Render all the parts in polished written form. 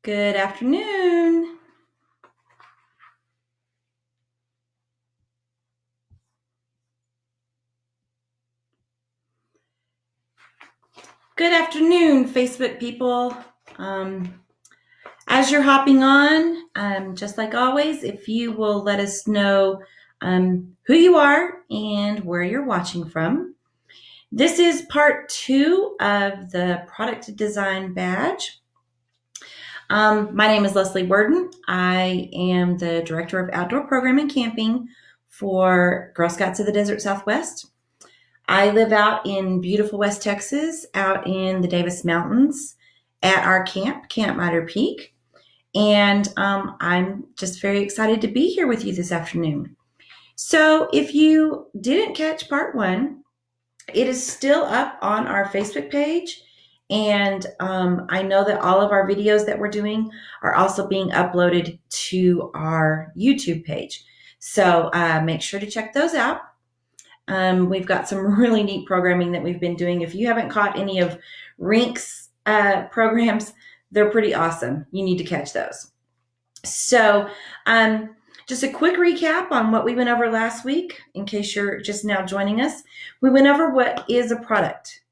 Good afternoon. Good afternoon, Facebook people. As you're hopping on, just like always, if you will let us know who you are and where you're watching from. This is part 2 of the product design badge. My name is Leslie Worden. I am the director of outdoor program and camping for Girl Scouts of the Desert Southwest. I live out in beautiful West Texas, out in the Davis Mountains at our camp, Camp Miter Peak. And I'm just very excited to be here with you this afternoon. So if you didn't catch part 1, it is still up on our Facebook page. And I know that all of our videos that we're doing are also being uploaded to our YouTube page. So make sure to check those out. We've got some really neat programming that we've been doing. If you haven't caught any of Rink's programs, they're pretty awesome. You need to catch those. So just a quick recap on what we went over last week, in case you're just now joining us. We went over what is a product.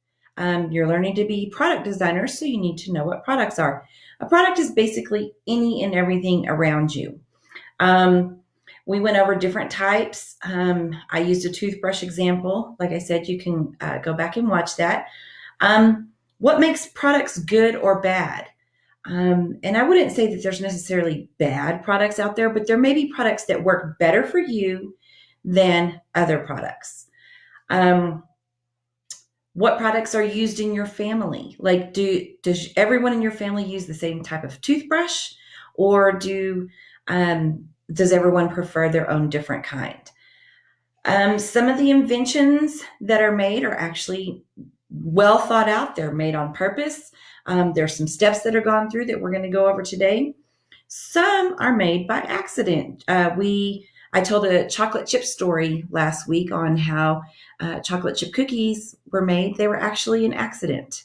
You're learning to be product designers, so you need to know what products are. A product is basically any and everything around you. We went over different types. I used a toothbrush example. Like I said, you can go back and watch that. What makes products good or bad? And I wouldn't say that there's necessarily bad products out there, but there may be products that work better for you than other products. What products are used in your family? Like, does everyone in your family use the same type of toothbrush, or does everyone prefer their own different kind? Some of the inventions that are made are actually well thought out. They're made on purpose. There's some steps that are gone through that we're going to go over today. Some are made by accident. I told a chocolate chip story last week on how chocolate chip cookies were made. They were actually an accident.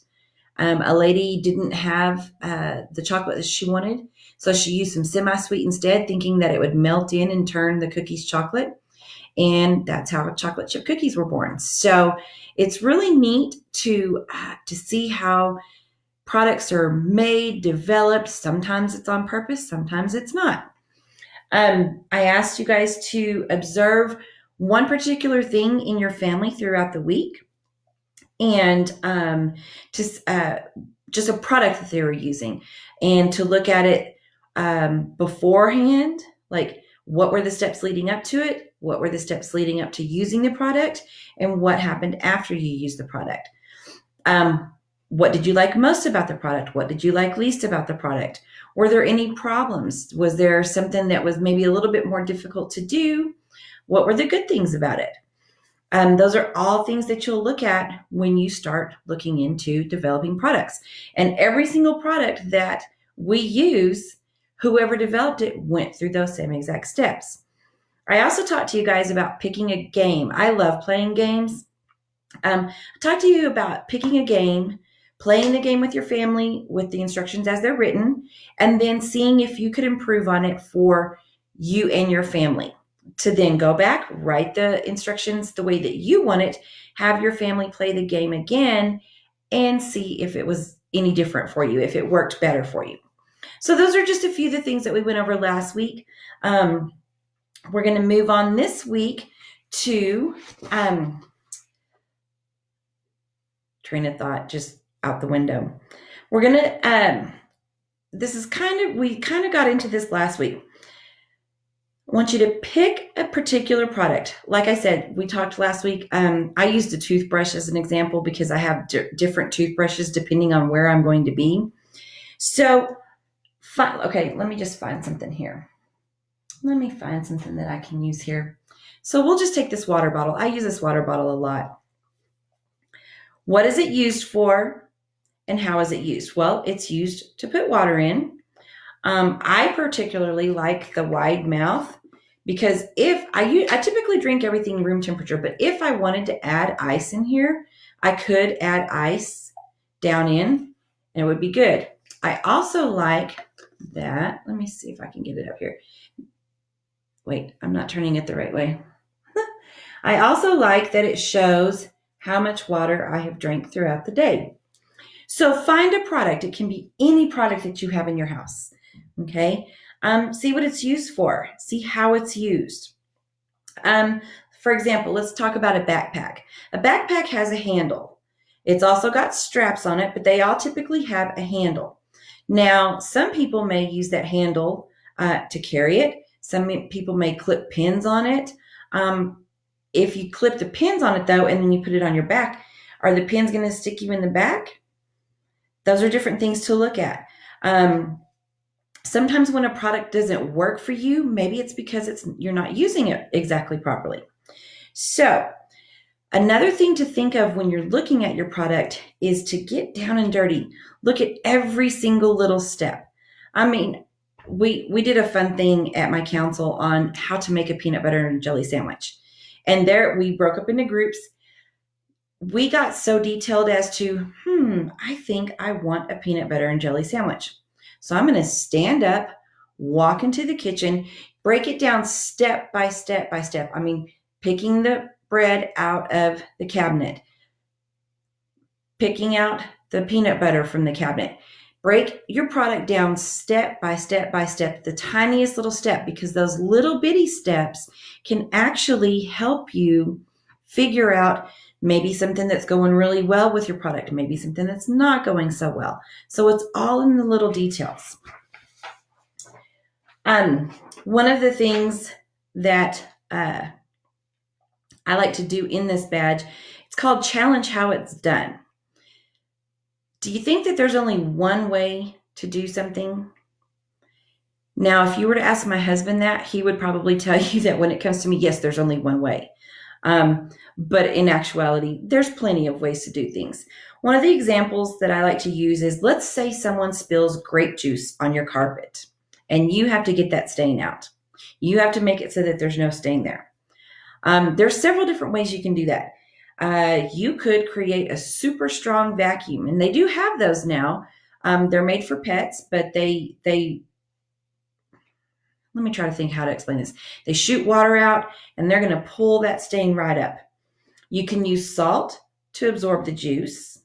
A lady didn't have the chocolate that she wanted, so she used some semi-sweet instead, thinking that it would melt in and turn the cookies chocolate. And that's how chocolate chip cookies were born. So it's really neat to see how products are made, developed. Sometimes it's on purpose, sometimes it's not. I asked you guys to observe one particular thing in your family throughout the week, and just a product that they were using, and to look at it beforehand, like what were the steps leading up to it, what were the steps leading up to using the product, and what happened after you used the product. What did you like most about the product? What did you like least about the product? Were there any problems? Was there something that was maybe a little bit more difficult to do? What were the good things about it? Those are all things that you'll look at when you start looking into developing products. And every single product that we use, whoever developed it went through those same exact steps. I also talked to you guys about picking a game. I love playing games. I talked to you about picking a game, playing the game with your family with the instructions as they're written, and then seeing if you could improve on it for you and your family. To then go back, write the instructions the way that you want it, have your family play the game again, and see if it was any different for you, if it worked better for you. So those are just a few of the things that we went over last week. We're going to move on this week to train of thought just out the window. We're going to, we kind of got into this last week. I want you to pick a particular product. Like I said, we talked last week. I used a toothbrush as an example because I have different toothbrushes depending on where I'm going to be. So, okay, let me just find something here. Let me find something that I can use here. So we'll just take this water bottle. I use this water bottle a lot. What is it used for, and how is it used? Well, it's used to put water in. I particularly like the wide mouth because if I typically drink everything room temperature, but if I wanted to add ice in here, I could add ice down in and it would be good. I also like that. Let me see if I can get it up here. Wait, I'm not turning it the right way. I also like that it shows how much water I have drank throughout the day. So find a product. It can be any product that you have in your house. Okay. See what it's used for. See how it's used. Um, for example, let's talk about a backpack. A backpack has a handle. It's also got straps on it, but they all typically have a handle. Now, some people may use that handle to carry it. Some people may clip pins on it. Um, if you clip the pins on it, though, and then you put it on your back, are the pins going to stick you in the back? Those are different things to look at. Sometimes when a product doesn't work for you, maybe it's because you're not using it exactly properly. So, another thing to think of when you're looking at your product is to get down and dirty. Look at every single little step. I mean, we did a fun thing at my council on how to make a peanut butter and jelly sandwich. And there we broke up into groups. We got so detailed as to, I think I want a peanut butter and jelly sandwich. So I'm going to stand up, walk into the kitchen, break it down step by step by step. I mean, picking the bread out of the cabinet, picking out the peanut butter from the cabinet. Break your product down step by step by step, the tiniest little step, because those little bitty steps can actually help you figure out maybe something that's going really well with your product, maybe something that's not going so well. So it's all in the little details. One of the things that I like to do in this badge, it's called Challenge How It's Done. Do you think that there's only one way to do something? Now, if you were to ask my husband that, he would probably tell you that when it comes to me, yes, there's only one way. But in actuality, there's plenty of ways to do things. One of the examples that I like to use is, let's say someone spills grape juice on your carpet and you have to get that stain out. You have to make it so that there's no stain there. There's several different ways you can do that. You could create a super strong vacuum, and they do have those now. They're made for pets, but they let me try to think how to explain this. They shoot water out and they're going to pull that stain right up. You can use salt to absorb the juice.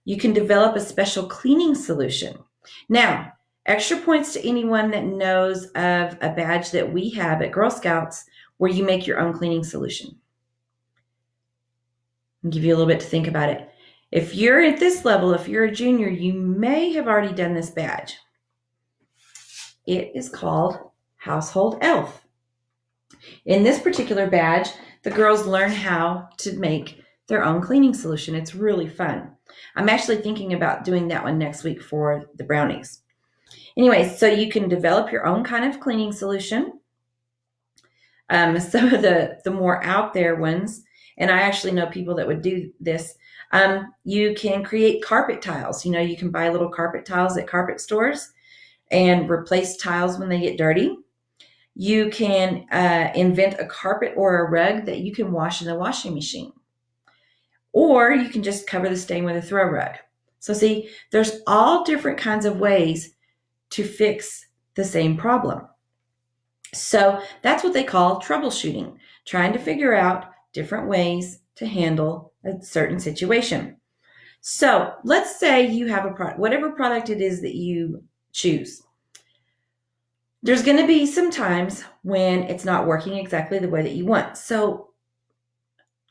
You can develop a special cleaning solution. Now, extra points to anyone that knows of a badge that we have at Girl Scouts where you make your own cleaning solution. I'll give you a little bit to think about it. If you're at this level, if you're a junior, you may have already done this badge. It is called Household Elf. In this particular badge, the girls learn how to make their own cleaning solution. It's really fun. I'm actually thinking about doing that one next week for the brownies. Anyway, so you can develop your own kind of cleaning solution. Some of the more out there ones, and I actually know people that would do this, you can create carpet tiles. You know, you can buy little carpet tiles at carpet stores and replace tiles when they get dirty. You can invent a carpet or a rug that you can wash in the washing machine. Or you can just cover the stain with a throw rug. So see, there's all different kinds of ways to fix the same problem. So that's what they call troubleshooting, trying to figure out different ways to handle a certain situation. So let's say you have a product, whatever product it is that you choose. There's going to be some times when it's not working exactly the way that you want. So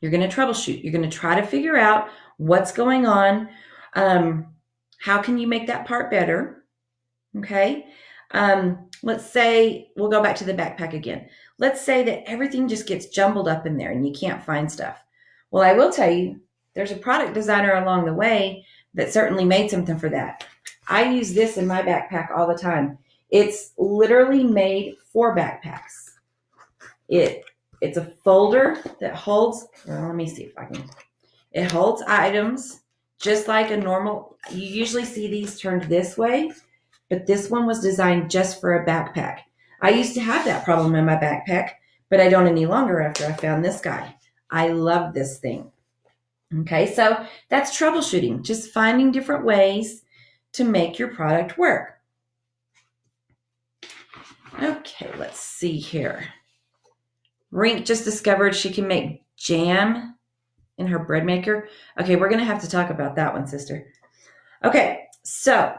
you're going to troubleshoot. You're going to try to figure out what's going on. How can you make that part better? Okay. Let's say we'll go back to the backpack again. Let's say that everything just gets jumbled up in there and you can't find stuff. Well, I will tell you, there's a product designer along the way that certainly made something for that. I use this in my backpack all the time. It's literally made for backpacks. It's a folder that holds, well, let me see if I can. It holds items just like a normal, you usually see these turned this way, but this one was designed just for a backpack. I used to have that problem in my backpack, but I don't any longer after I found this guy. I love this thing. Okay, so that's troubleshooting, just finding different ways to make your product work. Okay, let's see here. Rink just discovered she can make jam in her bread maker. Okay, we're going to have to talk about that one, sister. Okay, so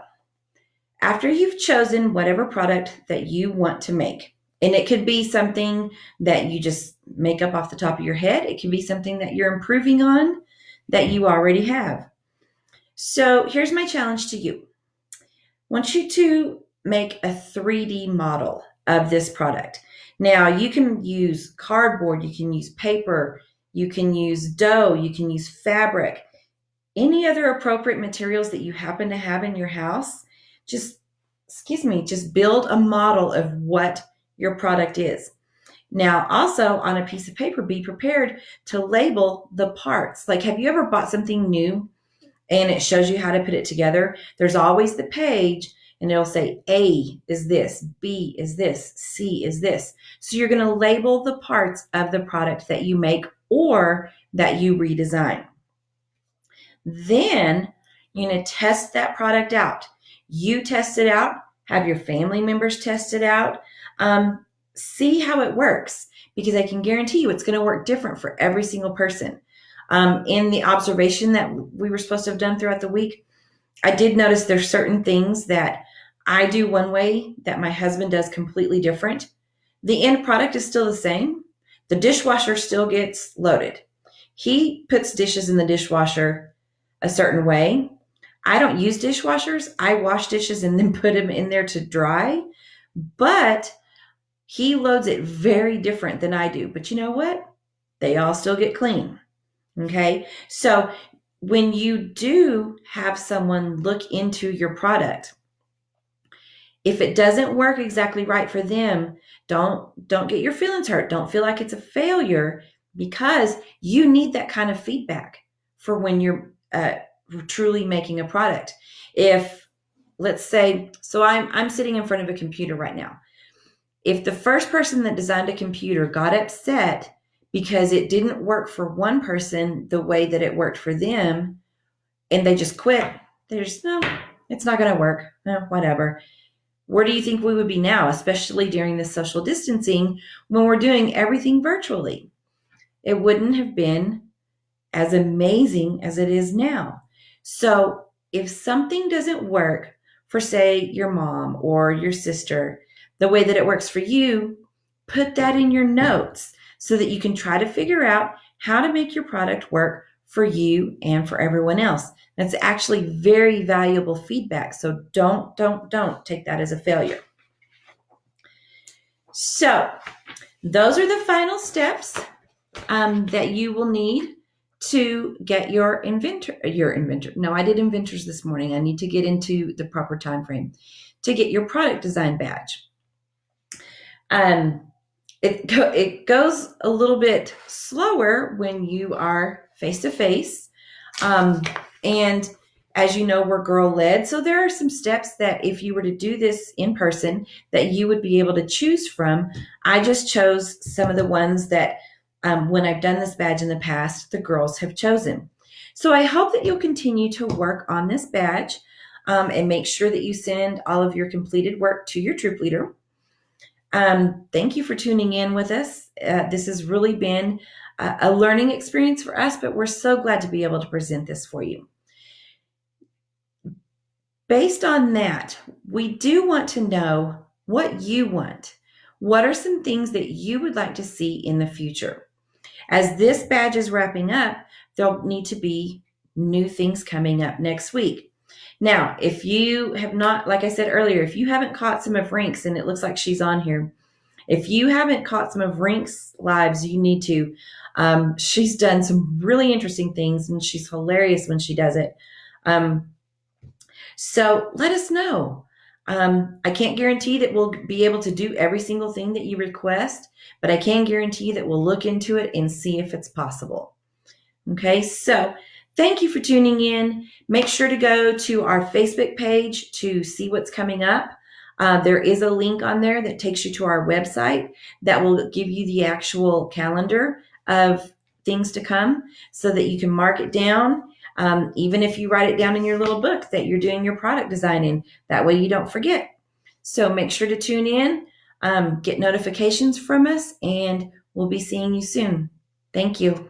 after you've chosen whatever product that you want to make, and it could be something that you just make up off the top of your head, it can be something that you're improving on that you already have. So here's my challenge to you. I want you to make a 3D model of this product. Now, you can use cardboard, you can use paper, you can use dough, you can use fabric, any other appropriate materials that you happen to have in your house. Just build a model of what your product is. Now, also on a piece of paper, be prepared to label the parts. Like, have you ever bought something new and it shows you how to put it together? There's always the page and it'll say A is this, B is this, C is this. So you're going to label the parts of the product that you make or that you redesign. Then you're going to test that product out. You test it out, have your family members test it out, see how it works, because I can guarantee you it's going to work different for every single person. In the observation that we were supposed to have done throughout the week, I did notice there's certain things that I do one way that my husband does completely different. The end product is still the same. The dishwasher still gets loaded. He puts dishes in the dishwasher a certain way. I don't use dishwashers. I wash dishes and then put them in there to dry. But he loads it very different than I do. But you know what? They all still get clean. Okay. So when you do have someone look into your product, if it doesn't work exactly right for them, don't get your feelings hurt. Don't feel like it's a failure, because you need that kind of feedback for when you're truly making a product. If, let's say, so I'm sitting in front of a computer right now. If the first person that designed a computer got upset because it didn't work for one person the way that it worked for them, and they just quit, they're just, no, it's not going to work. No, whatever. Where do you think we would be now, especially during this social distancing when we're doing everything virtually? It wouldn't have been as amazing as it is now. So if something doesn't work for, say, your mom or your sister, the way that it works for you, put that in your notes so that you can try to figure out how to make your product work for you and for everyone else. That's actually very valuable feedback. So don't take that as a failure. So those are the final steps that you will need to get your inventor. No, I did inventors this morning. I need to get into the proper time frame to get your product design badge. It goes a little bit slower when you are face to face. And as you know, we're girl led. So there are some steps that if you were to do this in person that you would be able to choose from. I just chose some of the ones that when I've done this badge in the past, the girls have chosen. So I hope that you'll continue to work on this badge and make sure that you send all of your completed work to your troop leader. Thank you for tuning in with us. This has really been a learning experience for us, but we're so glad to be able to present this for you. Based on that, we do want to know what you want. What are some things that you would like to see in the future? As this badge is wrapping up, there'll need to be new things coming up next week. Now, if you have not, like I said earlier, if you haven't caught some of Rink's, and it looks like she's on here, if you haven't caught some of Rink's lives, you need to. She's done some really interesting things, and she's hilarious when she does it. So let us know. I can't guarantee that we'll be able to do every single thing that you request, but I can guarantee that we'll look into it and see if it's possible. Okay, so thank you for tuning in. Make sure to go to our Facebook page to see what's coming up. There is a link on there that takes you to our website that will give you the actual calendar of things to come so that you can mark it down. Even if you write it down in your little book that you're doing your product design in, that way you don't forget. So make sure to tune in. get notifications from us, and we'll be seeing you soon. Thank you.